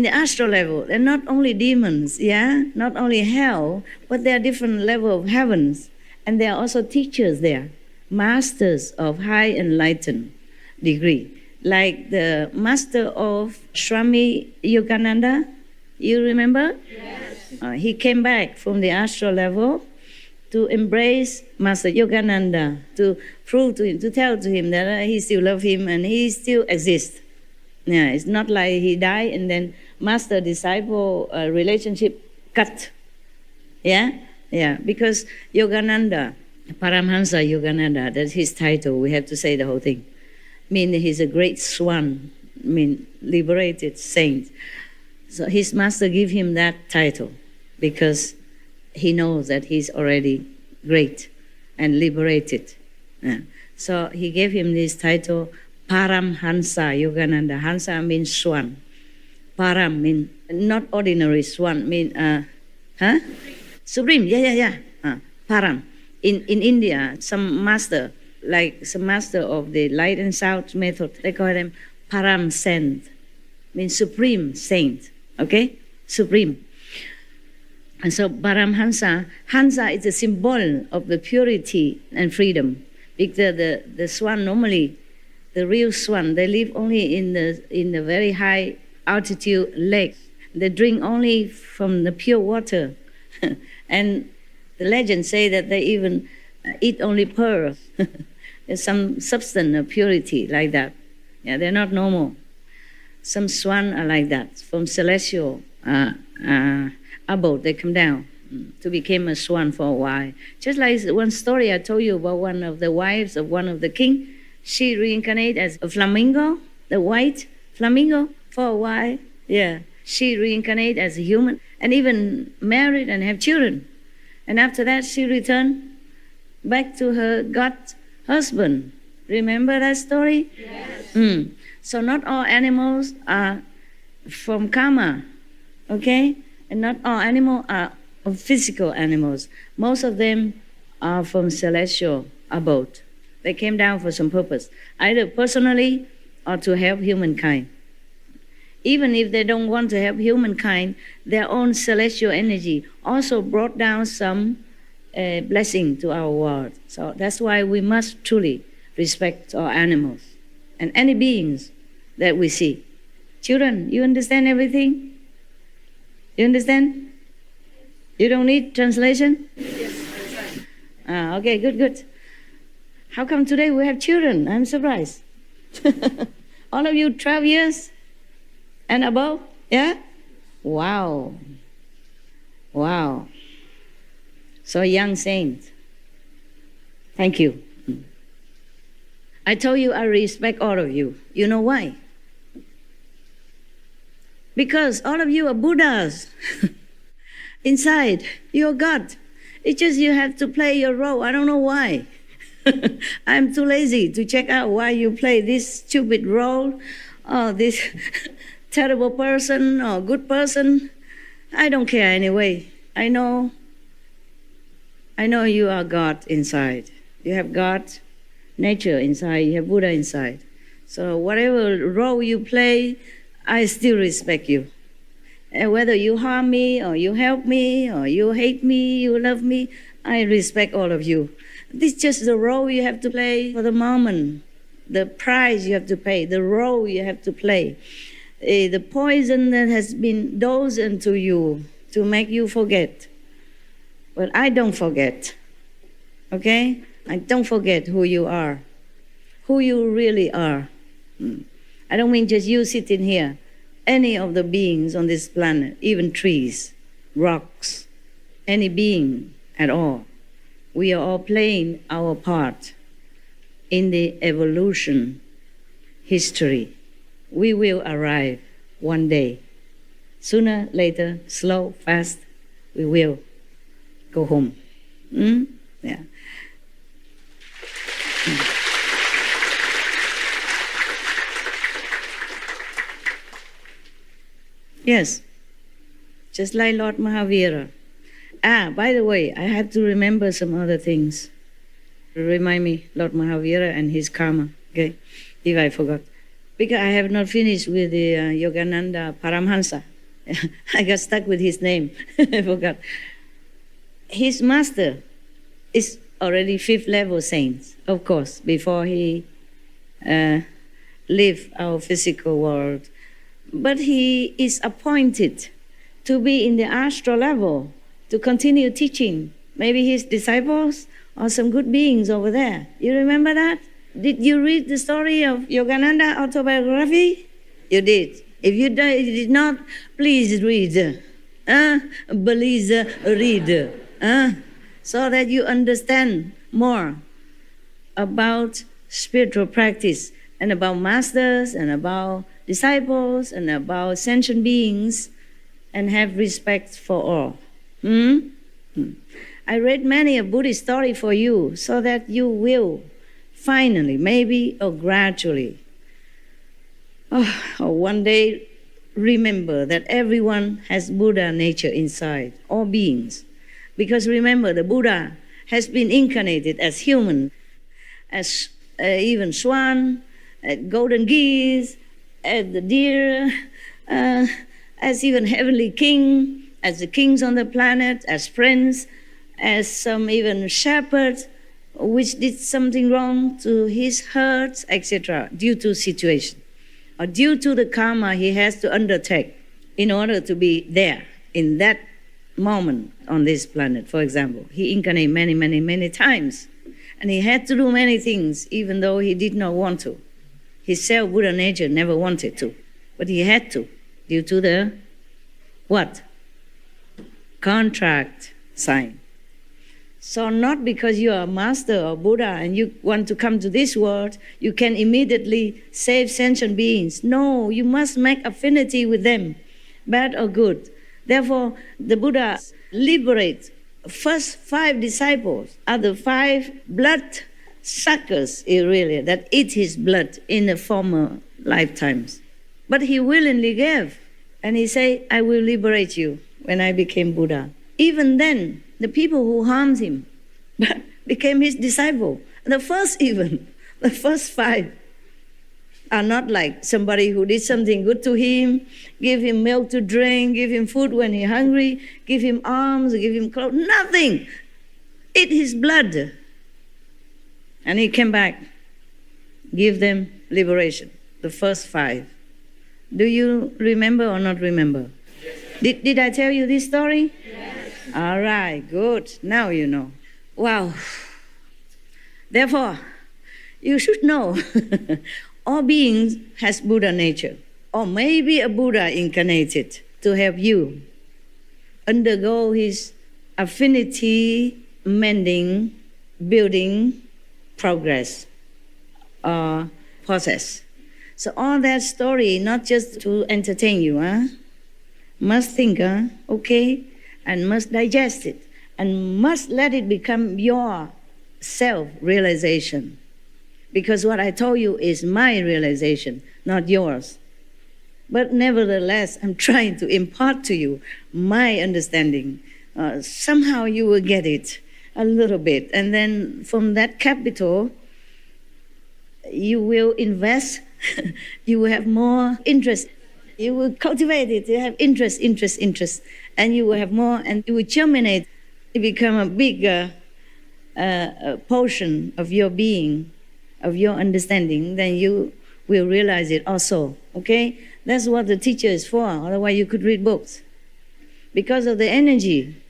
in the astral level, they're not only demons, not only hell, but there are different levels of heavens. And there are also teachers there, masters of high enlightened degree. Like the master of Swami Yogananda, you remember? Yes. He came back from the astral level to embrace Master Yogananda, to prove to him, to tell to him that he still loves him and he still exists. Yeah, it's not like he died and then master-disciple relationship cut. Yeah, because Yogananda, Paramhansa Yogananda, that's his title, we have to say the whole thing. Mean he's a great swan, liberated saint. So his master gave him that title because he knows that he's already great and liberated. Yeah. So he gave him this title, Paramhansa Yogananda. Hansa means swan. Param means not ordinary swan, mean supreme. Yeah. Param. In India, some master of the light and sound method, they call them Param Saint, means supreme saint. Okay? Supreme. And so Paramhansa, Hansa is a symbol of the purity and freedom. Because the swan normally, the real swan, they live only in the very high altitude lake. They drink only from the pure water. And the legends say that they even eat only pearls. There's some substance of purity like that. Yeah, they're not normal. Some swan are like that, from celestial abode, they come down to become a swan for a while. Just like one story I told you about one of the wives of one of the king. She reincarnated as a flamingo, the white flamingo, for a while. Yeah, she reincarnated as a human and even married and have children. And after that, she returned back to her god husband. Remember that story? Yes. So not all animals are from karma, okay? And not all animals are physical animals. Most of them are from celestial abode. They came down for some purpose, either personally or to help humankind. Even if they don't want to help humankind, their own celestial energy also brought down some blessing to our world. So that's why we must truly respect our animals and any beings that we see. Children, you understand everything? You understand? You don't need translation? Yes. Okay, good. How come today we have children? I'm surprised. All of you 12 years and above? Yeah? Wow. So young saint. Thank you. I told you I respect all of you. You know why? Because all of you are Buddhas. Inside, you're God. It's just you have to play your role. I don't know why. I'm too lazy to check out why you play this stupid role, or this terrible person or good person. I don't care anyway. I know you are God inside. You have God, nature inside. You have Buddha inside. So whatever role you play, I still respect you. And whether you harm me or you help me or you hate me, you love me, I respect all of you. This is just the role you have to play for the moment, the price you have to pay, the role you have to play, the poison that has been dosed into you to make you forget. But I don't forget, okay? I don't forget who you are, who you really are. I don't mean just you sitting here. Any of the beings on this planet, even trees, rocks, any being at all, we are all playing our part in the evolution history. We will arrive one day. Sooner, later, slow, fast, we will go home. Yeah. Yes, just like Lord Mahavira. By the way, I have to remember some other things. Remind me, Lord Mahavira and his karma, okay, if I forgot. Because I have not finished with the Yogananda Paramhansa. I got stuck with his name. I forgot. His master is already fifth level saint, of course, before he leave our physical world. But he is appointed to be in the astral level to continue teaching. Maybe his disciples or some good beings over there. You remember that? Did you read the story of Yogananda autobiography? You did. If you did not, please read. Please read. So that you understand more about spiritual practice and about masters and about disciples and about sentient beings, and have respect for all. I read many a Buddhist story for you so that you will finally, maybe or gradually, or one day remember that everyone has Buddha nature inside, all beings. Because remember, the Buddha has been incarnated as human, as even swan, golden geese, as the deer, as even heavenly king, as the kings on the planet, as prince, as some even shepherd, which did something wrong to his herds, etc., due to situation, or due to the karma he has to undertake in order to be there in that moment on this planet. For example, he incarnated many times, and he had to do many things even though he did not want to. His self-Buddha nature never wanted to, but he had to, due to the what? Contract sign. So not because you are a master or Buddha and you want to come to this world, you can immediately save sentient beings. No, you must make affinity with them, bad or good. Therefore, the Buddha liberates first 5 disciples are the 5 blood suckers, really, that eat his blood in the former lifetimes. But he willingly gave, and he said, I will liberate you when I became Buddha. Even then, the people who harmed him became his disciple. The first 5 are not like somebody who did something good to him, give him milk to drink, give him food when he's hungry, give him arms, give him clothes, nothing. Eat his blood. And he came back, give them liberation, the first 5. Do you remember or not remember? Yes. Did I tell you this story? Yes. All right, good. Now you know. Wow. Therefore, you should know all beings has Buddha nature, or maybe a Buddha incarnated to help you undergo his affinity mending, building, progress, or process. So all that story, not just to entertain you, must think, okay, and must digest it, and must let it become your self-realization. Because what I told you is my realization, not yours. But nevertheless, I'm trying to impart to you my understanding. Somehow you will get it a little bit. And then from that capital, you will invest, you will have more interest. You will cultivate it, you have interest, and you will have more, and it will germinate, it become a bigger portion of your being, of your understanding, then you will realize it also, okay? That's what the teacher is for, otherwise you could read books. Because of the energy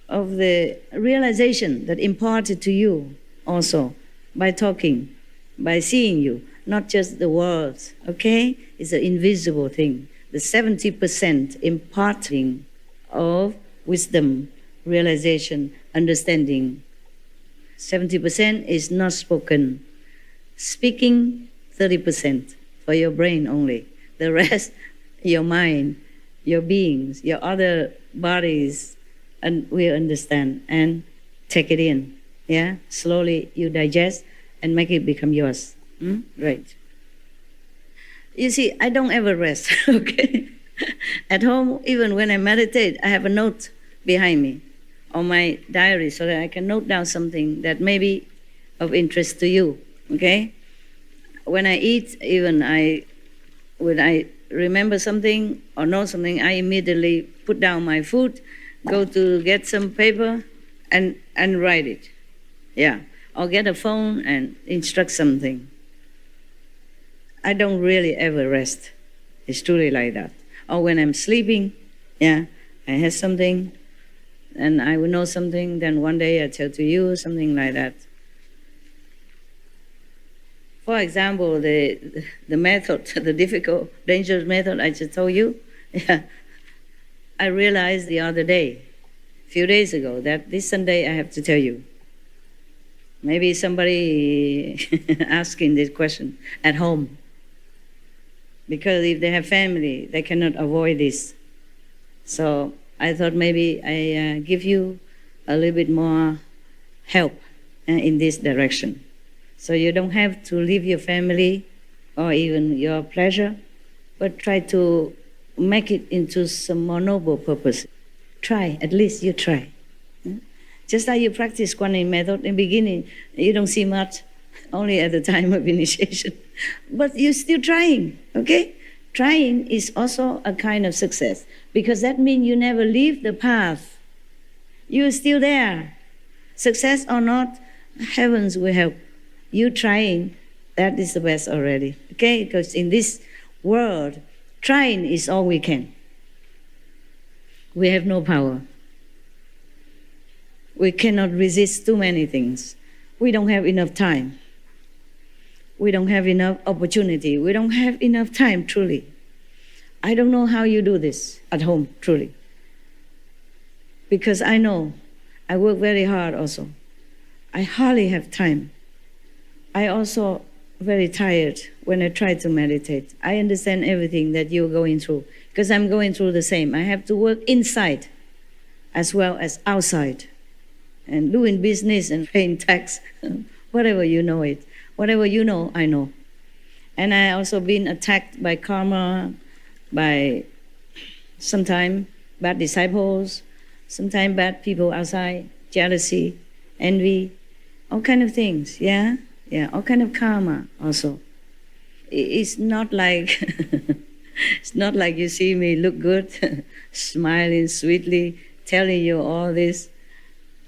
of the realization that imparted to you also by talking, by seeing you, not just the words, okay? It's an invisible thing. The 70% imparting of wisdom, realization, understanding. 70% is not spoken. Speaking, 30% for your brain only. The rest, your mind, your beings, your other bodies, and will understand and take it in. Yeah, slowly you digest and make it become yours. Right. You see, I don't ever rest. Okay. At home, even when I meditate, I have a note behind me on my diary so that I can note down something that may be of interest to you. Okay. When I eat, even when I remember something or know something, I immediately put down my food, go to get some paper and write it. Yeah. Or get a phone and instruct something. I don't really ever rest. It's truly like that. Or when I'm sleeping, yeah, I have something and I will know something, then one day I tell to you, something like that. For example, the method, the difficult, dangerous method I just told you, yeah, I realized the other day, a few days ago, that this Sunday I have to tell you. Maybe somebody asking this question at home. Because if they have family, they cannot avoid this. So I thought maybe I give you a little bit more help in this direction. So you don't have to leave your family or even your pleasure, but try to make it into some more noble purpose. Try, at least you try. Just like you practice Kuan Yin method, in the beginning, you don't see much, only at the time of initiation. But you're still trying, okay? Trying is also a kind of success, because that means you never leave the path. You're still there. Success or not, heavens will help. You trying, that is the best already, okay? Because in this world, trying is all we can. We have no power. We cannot resist too many things. We don't have enough time. We don't have enough opportunity. We don't have enough time, truly. I don't know how you do this at home, truly. Because I know I work very hard also. I hardly have time. I also very tired when I try to meditate. I understand everything that you're going through, because I'm going through the same. I have to work inside as well as outside, and doing business and paying tax, whatever you know it. Whatever you know, I know. And I also been attacked by karma, by sometimes bad disciples, sometimes bad people outside, jealousy, envy, all kind of things, yeah? Yeah, all kind of karma also. It's not like it's not like you see me look good, smiling sweetly, telling you all these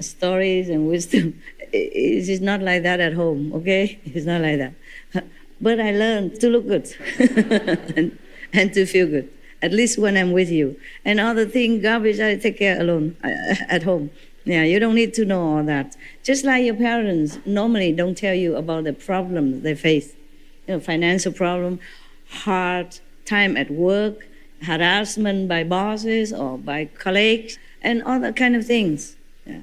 stories and wisdom. It is not like that at home, okay? It's not like that. But I learned to look good and to feel good, at least when I'm with you. And other things, garbage, I take care alone at home. Yeah, you don't need to know all that. Just like your parents normally don't tell you about the problems they face. You know, financial problem, hard time at work, harassment by bosses or by colleagues, and all that kind of things. Yeah.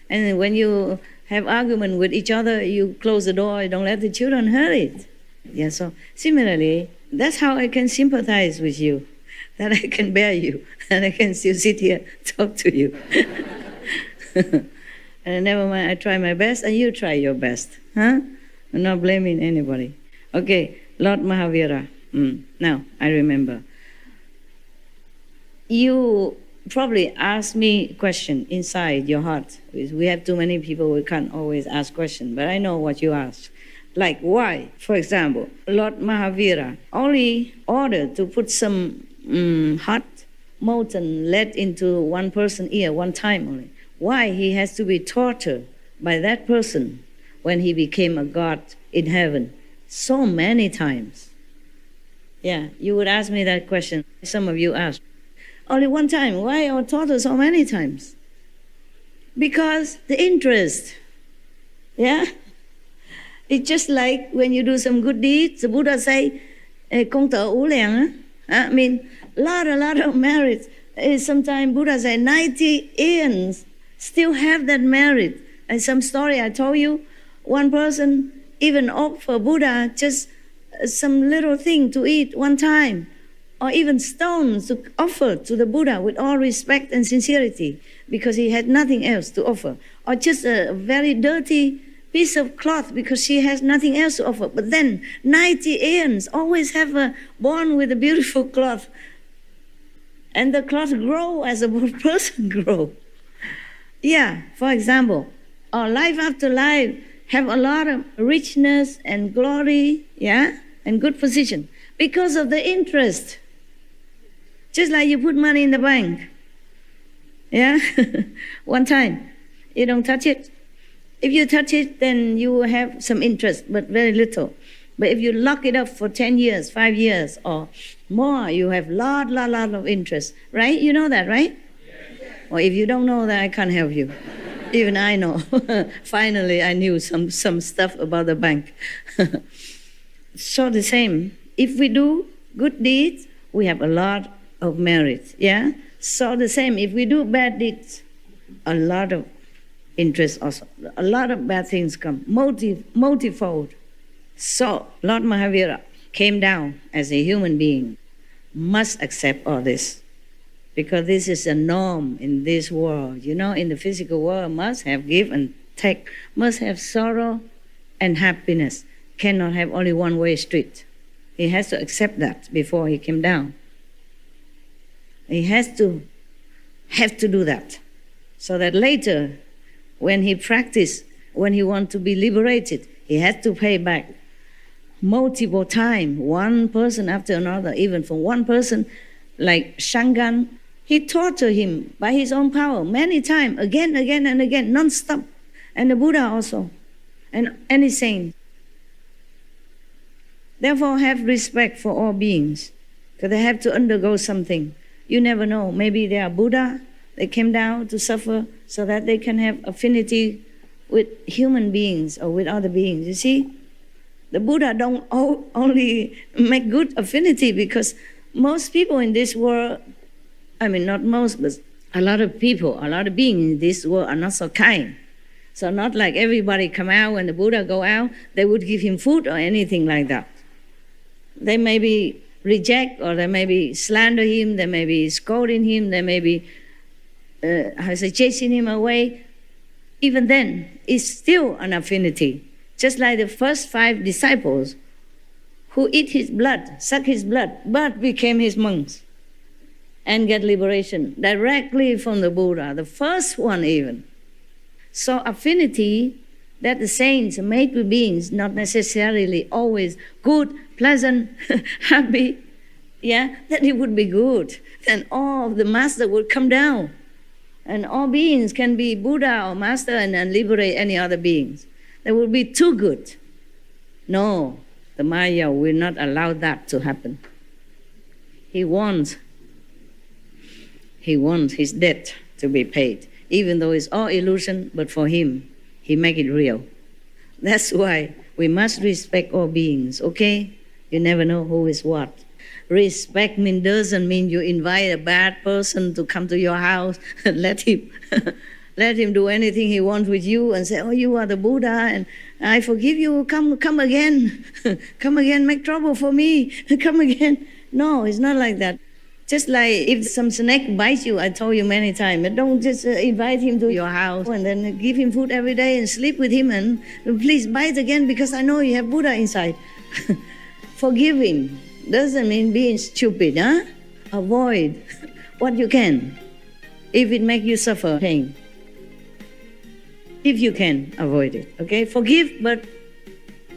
And when you have argument with each other, you close the door, you don't let the children hear it. Yeah, so similarly, that's how I can sympathize with you, that I can bear you, and I can still sit here talk to you. And never mind, I try my best and you try your best. Huh? I'm not blaming anybody. Okay, Lord Mahavira. Now, I remember. You probably asked me a question inside your heart. We have too many people, we can't always ask questions, but I know what you asked. Like why? For example, Lord Mahavira only ordered to put some hot molten lead into one person's ear one time only. Why he has to be tortured by that person when he became a god in heaven so many times? Yeah, you would ask me that question. Some of you asked. Only one time. Why are tortured so many times? Because the interest. Yeah? It's just like when you do some good deeds, the Buddha say, công tử ủ làng. I mean, lot of merit. Sometimes Buddha say 90 years still have that merit. And some story I told you, one person even offer Buddha just some little thing to eat one time, or even stones to offer to the Buddha with all respect and sincerity, because he had nothing else to offer, or just a very dirty piece of cloth because she has nothing else to offer. But then 90 years always have a born with a beautiful cloth, and the cloth grow as a person grow. Yeah, for example, our life after life have a lot of richness and glory, yeah, and good position because of the interest. Just like you put money in the bank. Yeah? One time. You don't touch it. If you touch it, then you will have some interest, but very little. But if you lock it up for 10 years, 5 years, or more, you have lot of interest. Right? You know that, right? Or if you don't know that, I can't help you. Even I know. Finally, I knew some stuff about the bank. So the same. If we do good deeds, we have a lot of merit. Yeah? So the same. If we do bad deeds, a lot of interest also. A lot of bad things come. Multifold. So Lord Mahavira came down as a human being. Must accept all this. Because this is a norm in this world. You know, in the physical world, must have give and take, must have sorrow and happiness. Cannot have only one-way street. He has to accept that before he came down. He have to do that. So that later, when he practice, when he want to be liberated, he has to pay back multiple times, one person after another, even from one person like Shangan. He tortured him by his own power many times, again and again, non-stop. And the Buddha also, and any saint. Therefore, have respect for all beings, because they have to undergo something. You never know. Maybe they are Buddha. They came down to suffer so that they can have affinity with human beings or with other beings. You see, the Buddha don't only make good affinity, because most people in this world, I mean, not most, but a lot of people, a lot of beings in this world are not so kind. So not like everybody come out when the Buddha go out, they would give him food or anything like that. They may be reject, or they may be slander him, they may be scolding him, they may be chasing him away. Even then, it's still an affinity. Just like the first 5 disciples who eat his blood, suck his blood, but became his monks and get liberation directly from the Buddha, the first one even. So affinity that the saints made with beings, not necessarily always good, pleasant, happy, yeah, that it would be good. Then all of the master would come down. And all beings can be Buddha or master and liberate any other beings. That would be too good. No, the Maya will not allow that to happen. He wants his debt to be paid, even though it's all illusion, but for him, he make it real. That's why we must respect all beings, okay? You never know who is what. Respect doesn't mean you invite a bad person to come to your house and let him do anything he wants with you and say, oh, you are the Buddha and I forgive you, come again. Come again, make trouble for me, come again. No, it's not like that. Just like if some snake bites you, I told you many times, don't just invite him to your house and then give him food every day and sleep with him and please bite again because I know you have Buddha inside. Forgiving doesn't mean being stupid, huh? Avoid what you can if it makes you suffer pain. If you can, avoid it, okay? Forgive, but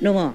no more.